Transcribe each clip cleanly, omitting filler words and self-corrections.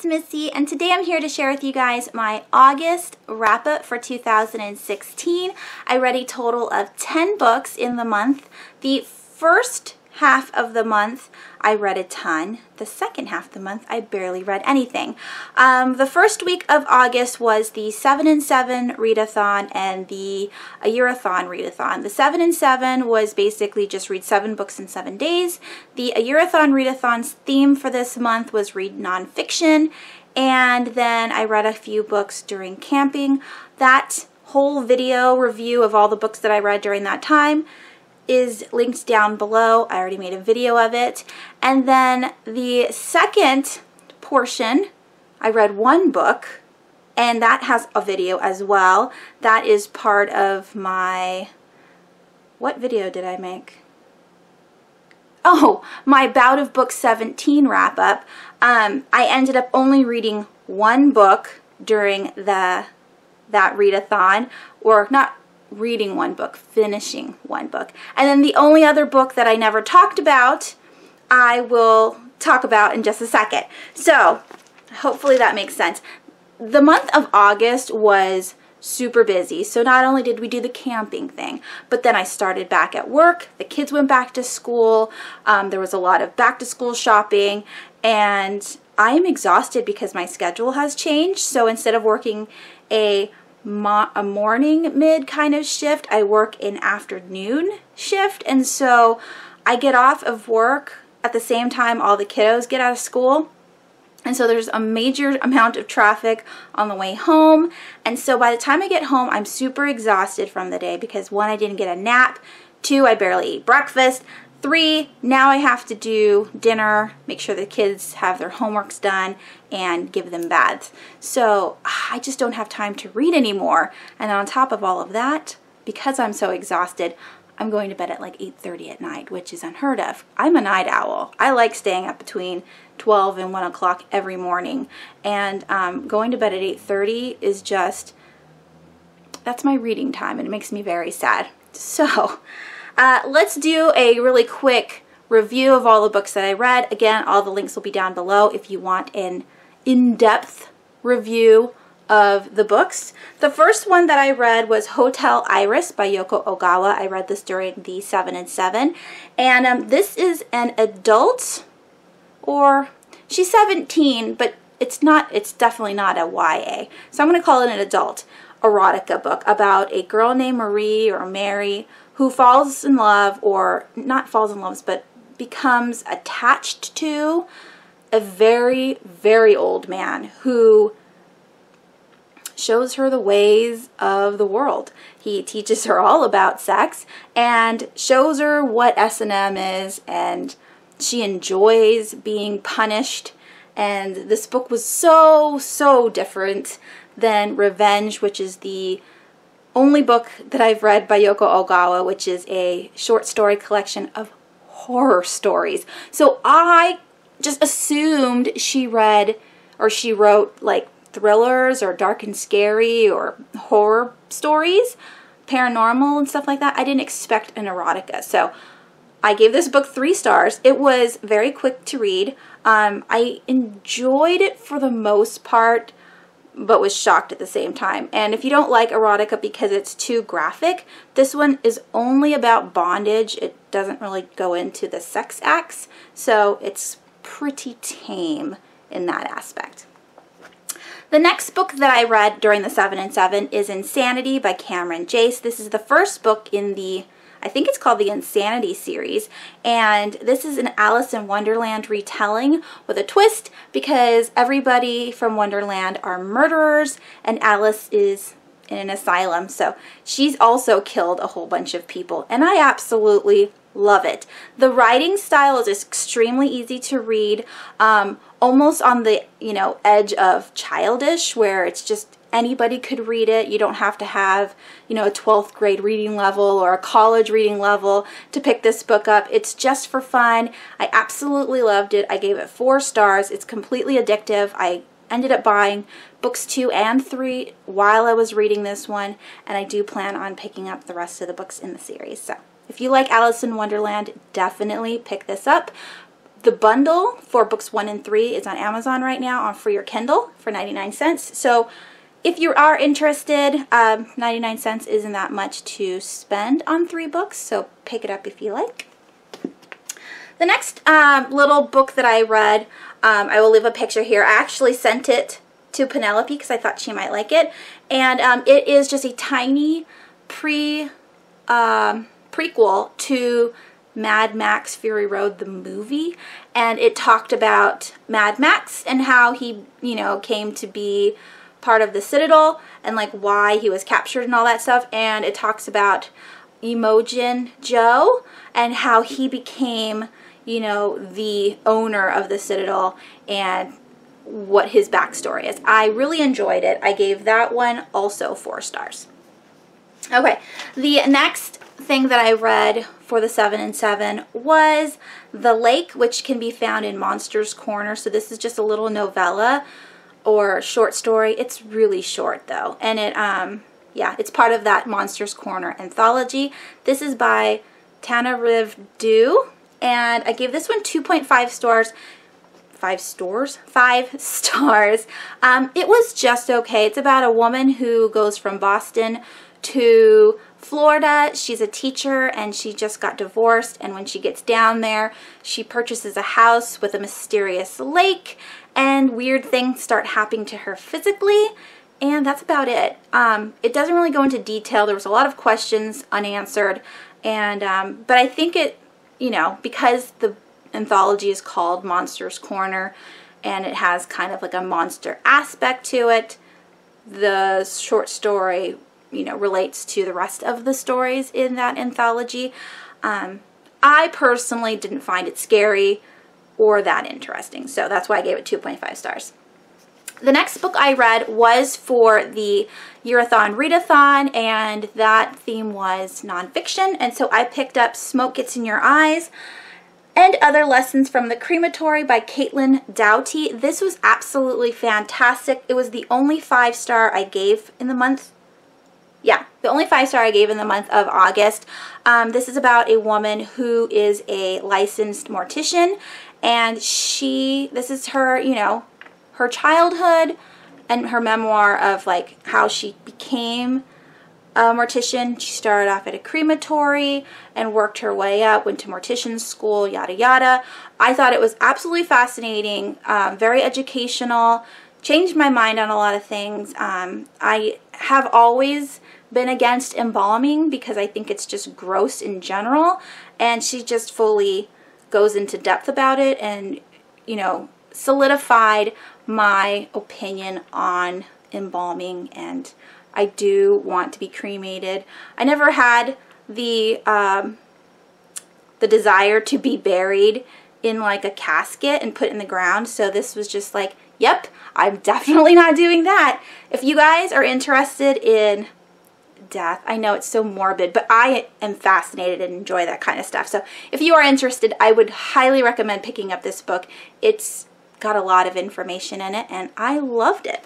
Missy, and today I'm here to share with you guys my August wrap-up for 2016. I read a total of 10 books in the month. The first half of the month I read a ton. The second half of the month I barely read anything. The first week of August was the 7 and 7 readathon and the a yearathon readathon. The 7 and 7 was basically just read 7 books in 7 days. The a yearathon readathon's theme for this month was read nonfiction, and then I read a few books during camping. That whole video review of all the books that I read during that time is linked down below. I already made a video of it. And then the second portion, I read one book, and that has a video as well. That is part of my, what video did I make? Oh, my Bout of Book 17 wrap up. I ended up only reading one book during that readathon, or not reading one book, finishing one book. And then the only other book that I never talked about, I will talk about in just a second. So hopefully that makes sense. The month of August was super busy. So not only did we do the camping thing, but then I started back at work. The kids went back to school. There was a lot of back to school shopping, and I'm exhausted because my schedule has changed. So instead of working a morning mid kind of shift, I work an afternoon shift, and so I get off of work at the same time all the kiddos get out of school, and so there's a major amount of traffic on the way home. And so by the time I get home, I'm super exhausted from the day because 1, I didn't get a nap, 2, I barely ate breakfast, 3, now I have to do dinner, make sure the kids have their homeworks done, and give them baths. So I just don't have time to read anymore. And on top of all of that, because I'm so exhausted, I'm going to bed at like 8:30 at night, which is unheard of. I'm a night owl. I like staying up between 12 and 1 o'clock every morning. And going to bed at 8:30 is just, that's my reading time, and it makes me very sad. So let's do a really quick review of all the books that I read. Again, all the links will be down below if you want an in-depth review of the books. The first one that I read was Hotel Iris by Yoko Ogawa. I read this during the 7 and 7. And this is an adult, or she's 17, but it's definitely not a YA. So I'm going to call it an adult erotica book about a girl named Marie or Mary who falls in love, or not falls in love, but becomes attached to a very, very old man who shows her the ways of the world. He teaches her all about sex and shows her what S&M is, and she enjoys being punished. And this book was so different than Revenge, which is the only book that I've read by Yoko Ogawa, which is a short story collection of horror stories. So I just assumed she read, or she wrote, like thrillers or dark and scary or horror stories, paranormal and stuff like that. I didn't expect an erotica. So I gave this book 3 stars. It was very quick to read. I enjoyed it for the most part, but was shocked at the same time. And if you don't like erotica because it's too graphic, this one is only about bondage. It doesn't really go into the sex acts, so it's pretty tame in that aspect. The next book that I read during the 7 and 7 is Insanity by Cameron Jace. This is the first book in the, I think it's called the Insanity series, and this is an Alice in Wonderland retelling with a twist because everybody from Wonderland are murderers and Alice is in an asylum, so she's also killed a whole bunch of people, and I absolutely love it. The writing style is extremely easy to read, almost on the edge of childish, where it's just anybody could read it. You don't have to have a 12th grade reading level or a college reading level to pick this book up. It's just for fun. I absolutely loved it. I gave it 4 stars. It's completely addictive. I ended up buying books 2 and 3 while I was reading this one, and I do plan on picking up the rest of the books in the series. So if you like Alice in Wonderland, definitely pick this up. The bundle for books 1 and 3 is on Amazon right now on free or Kindle for 99 cents. So if you are interested, 99 cents isn't that much to spend on 3 books, so pick it up if you like. The next little book that I read, I will leave a picture here. I actually sent it to Penelope because I thought she might like it. And it is just a tiny prequel to Mad Max Fury Road, the movie. And it talked about Mad Max and how he, you know, came to be part of the Citadel and like why he was captured and all that stuff. And it talks about Imogen Joe and how he became, you know, the owner of the Citadel and what his backstory is. I really enjoyed it. I gave that one also 4 stars. Okay, the next thing that I read for the 7 and 7 was The Lake, which can be found in Monsters Corner. So this is just a little novella or short story. It's really short though, and it yeah, it's part of that Monsters Corner anthology. This is by Tanariv Due, and I gave this one 2.5 stars. 5 stars? 5 stars. It was just okay. It's about a woman who goes from Boston to Florida. She's a teacher and she just got divorced, and when she gets down there, she purchases a house with a mysterious lake, and weird things start happening to her physically, and that's about it. It doesn't really go into detail. There was a lot of questions unanswered, and but I think it, you know, because the anthology is called Monsters Corner and it has kind of like a monster aspect to it, the short story, you know, relates to the rest of the stories in that anthology. I personally didn't find it scary or that interesting, so that's why I gave it 2.5 stars. The next book I read was for the Year-a-thon Readathon, and that theme was nonfiction, and so I picked up Smoke Gets in Your Eyes and Other Lessons from the Crematory by Caitlin Doughty. This was absolutely fantastic. It was the only 5-star I gave in the month. Yeah, the only 5-star I gave in the month of August. This is about a woman who is a licensed mortician, and this is her, you know, her childhood and her memoir of like how she became a mortician. She started off at a crematory and worked her way up, went to mortician school, yada yada. I thought it was absolutely fascinating, very educational, changed my mind on a lot of things. I have always been against embalming because I think it's just gross in general, and she just fully goes into depth about it and, you know, solidified my opinion on embalming, and I do want to be cremated. I never had the desire to be buried in like a casket and put in the ground, so this was just like, yep, I'm definitely not doing that. If you guys are interested in death, I know it's so morbid, but I am fascinated and enjoy that kind of stuff. So if you are interested, I would highly recommend picking up this book. It's got a lot of information in it, and I loved it.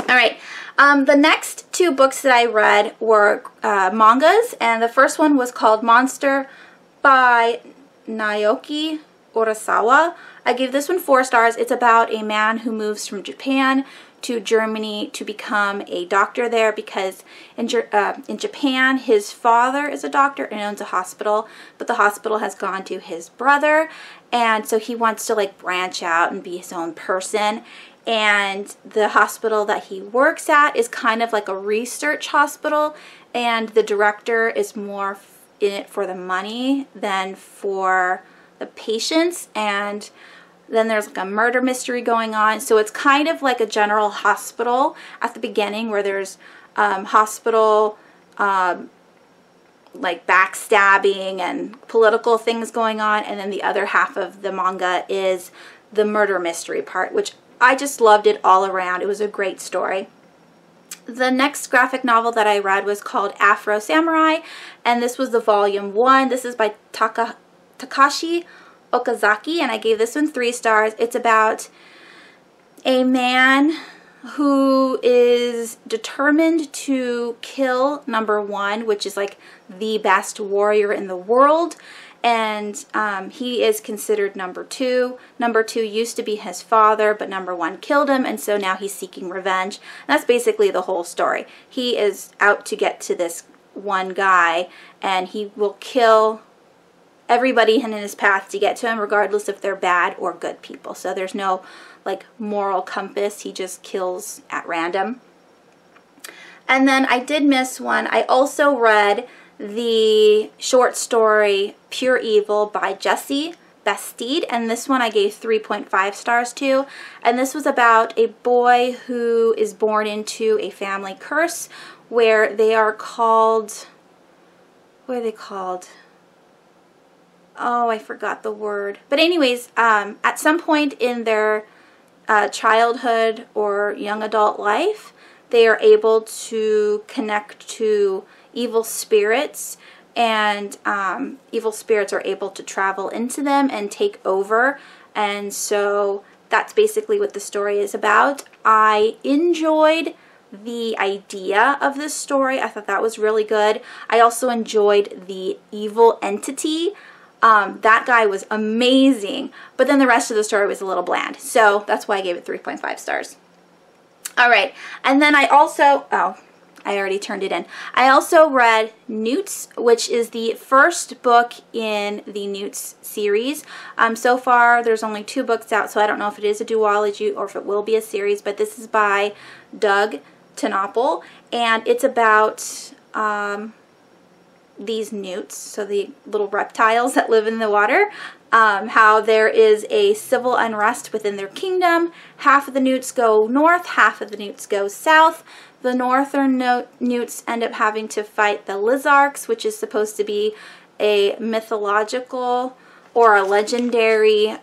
All right, the next 2 books that I read were mangas, and the first one was called Monster by Naoki Urasawa. I gave this one 4 stars. It's about a man who moves from Japan to Germany to become a doctor there because in Japan his father is a doctor and owns a hospital, but the hospital has gone to his brother, and so he wants to like branch out and be his own person. And the hospital that he works at is kind of like a research hospital, and the director is more in it for the money than for the patients, and then there's like a murder mystery going on. So it's kind of like a general hospital at the beginning where there's hospital like backstabbing and political things going on, and then the other half of the manga is the murder mystery part, which I just loved it all around. It was a great story. The next graphic novel that I read was called Afro Samurai, and this was the volume 1. This is by Takashi Okazaki, and I gave this one 3 stars. It's about a man who is determined to kill number 1, which is like the best warrior in the world, and he is considered number 2. Number 2 used to be his father, but number 1 killed him, and so now he's seeking revenge. And that's basically the whole story. He is out to get to this one guy, and he will kill everybody in his path to get to him, regardless if they're bad or good people. So there's no like moral compass. He just kills at random. And then I did miss one. I also read the short story Pure Evil by Jessie Bastide, and this one I gave 3.5 stars to. And this was about a boy who is born into a family curse where they are called, what are they called? Oh, I forgot the word. But anyways, at some point in their childhood or young adult life, they are able to connect to evil spirits, and evil spirits are able to travel into them and take over. And so that's basically what the story is about. I enjoyed the idea of this story. I thought that was really good. I also enjoyed the evil entity. That guy was amazing, but then the rest of the story was a little bland. So that's why I gave it 3.5 stars. All right, and then I also, oh, I already turned it in. I also read Newts, which is the first book in the Newts series. So far, there's only 2 books out, so I don't know if it is a duology or if it will be a series, but this is by Doug Tenopel, and it's about these newts, so the little reptiles that live in the water, how there is a civil unrest within their kingdom. Half of the newts go north, half of the newts go south. The northern newts end up having to fight the lizards, which is supposed to be a mythological or a legendary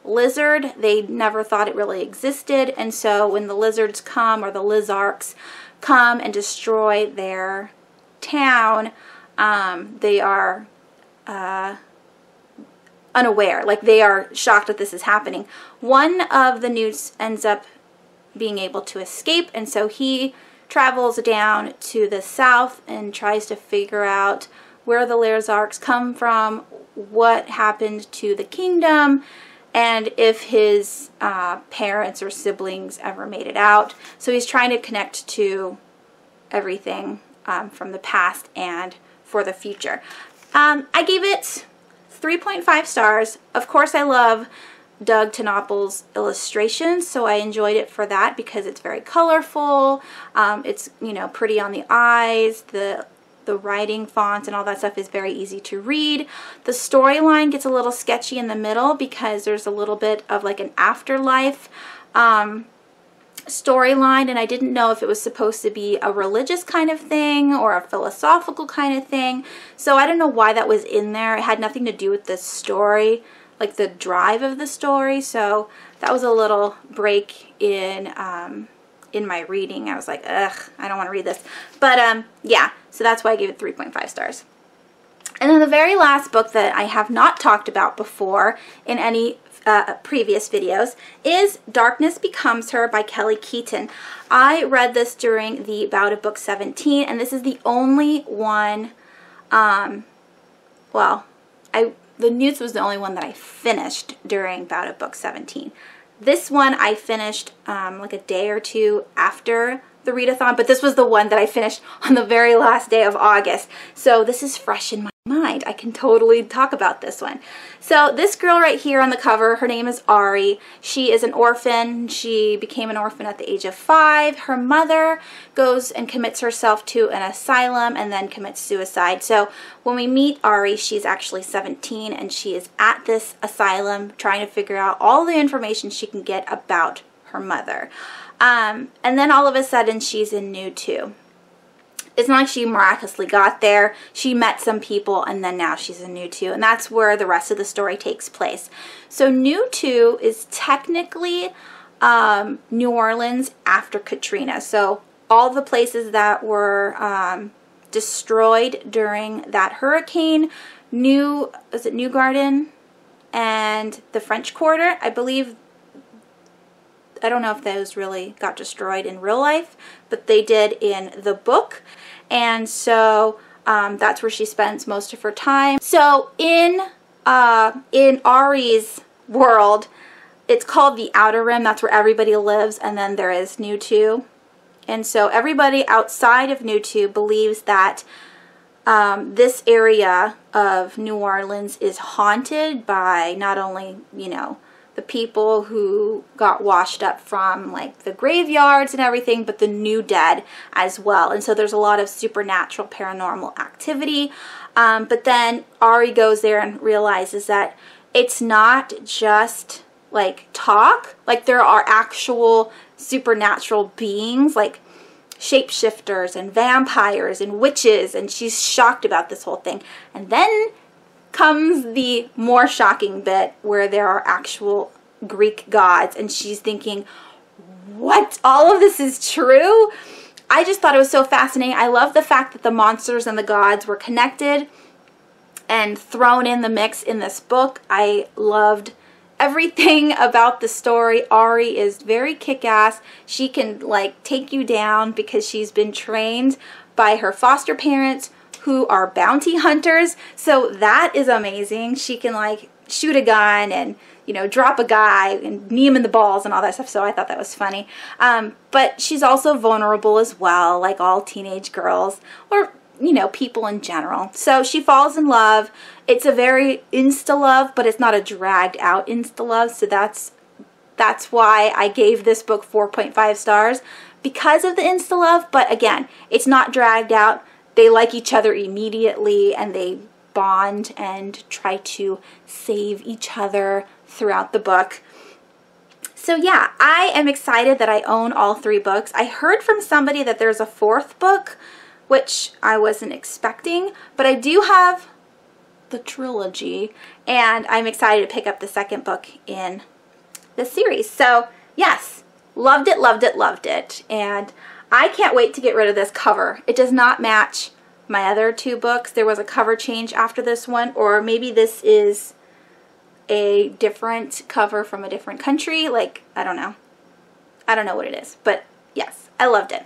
lizard. They never thought it really existed, and so when the lizards come, or the lizards come and destroy their town, they are unaware, like they are shocked that this is happening. One of the newts ends up being able to escape, and so he travels down to the south and tries to figure out where the lizards come from, what happened to the kingdom, and if his parents or siblings ever made it out. So he's trying to connect to everything from the past and for the future. I gave it 3.5 stars. Of course, I love Doug Tenopel's illustrations, so I enjoyed it for that because it's very colorful. It's, you know, pretty on the eyes. The writing fonts and all that stuff is very easy to read. The storyline gets a little sketchy in the middle because there's a little bit of like an afterlife storyline, and I didn't know if it was supposed to be a religious kind of thing or a philosophical kind of thing. So I don't know why that was in there. It had nothing to do with the story, like the drive of the story. So that was a little break in my reading. I was like, ugh, I don't want to read this. But yeah, so that's why I gave it 3.5 stars. And then the very last book that I have not talked about before in any previous videos is Darkness Becomes Her by Kelly Keaton. I read this during the bout of book 17, and this is the only one, well, the Newts was the only one that I finished during bout of book 17. This one I finished like a day or two after the readathon, but this was the one that I finished on the very last day of August. So this is fresh in my mind. I can totally talk about this one. So this girl right here on the cover, her name is Ari. She is an orphan. She became an orphan at the age of 5. Her mother goes and commits herself to an asylum and then commits suicide. So when we meet Ari, she's actually 17, and she is at this asylum trying to figure out all the information she can get about her mother. And then all of a sudden she's in New 2. It's not like she miraculously got there. She met some people, and then now she's in New 2, and that's where the rest of the story takes place. So New 2 is technically New Orleans after Katrina. So all the places that were destroyed during that hurricane, New Garden and the French Quarter, I believe. I don't know if those really got destroyed in real life, but they did in the book. And so That's where she spends most of her time. So in Ari's world, it's called the Outer Rim. That's where everybody lives, and then there is Newts. And so everybody outside of Newts believes that this area of New Orleans is haunted by not only, you know, the people who got washed up from like the graveyards and everything, but the new dead as well. And so there's a lot of supernatural paranormal activity. But then Ari goes there and realizes that it's not just like talk, like there are actual supernatural beings, like shapeshifters and vampires and witches, and she's shocked about this whole thing. And then comes the more shocking bit where there are actual Greek gods, and she's thinking, what? All of this is true? I just thought it was so fascinating. I love the fact that the monsters and the gods were connected and thrown in the mix in this book. I loved everything about the story. Ari is very kick-ass. She can like take you down because she's been trained by her foster parents who are bounty hunters. So that is amazing. She can like shoot a gun and, you know, drop a guy and knee him in the balls and all that stuff. So I thought that was funny. But she's also vulnerable as well, like all teenage girls, or, you know, people in general. So she falls in love. It's a very insta-love, but it's not a dragged out insta-love. So that's why I gave this book 4.5 stars, because of the insta-love. But again, it's not dragged out. They like each other immediately, and they bond and try to save each other throughout the book. So yeah, I am excited that I own all 3 books. I heard from somebody that there's a 4th book, which I wasn't expecting, but I do have the trilogy, and I'm excited to pick up the 2nd book in the series. So yes, loved it, loved it, loved it. And I can't wait to get rid of this cover. It does not match my other 2 books. There was a cover change after this one, or maybe this is a different cover from a different country. Like, I don't know. I don't know what it is, but yes, I loved it.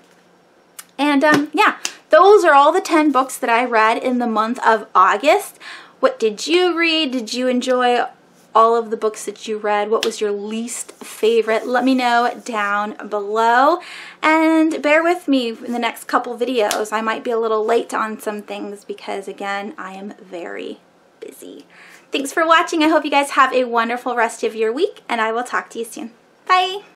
And yeah, those are all the 10 books that I read in the month of August. What did you read? Did you enjoy all of the books that you read? What was your least favorite? Let me know down below, and bear with me in the next couple videos. I might be a little late on some things because, again, I am very busy. Thanks for watching. I hope you guys have a wonderful rest of your week, and I will talk to you soon. Bye!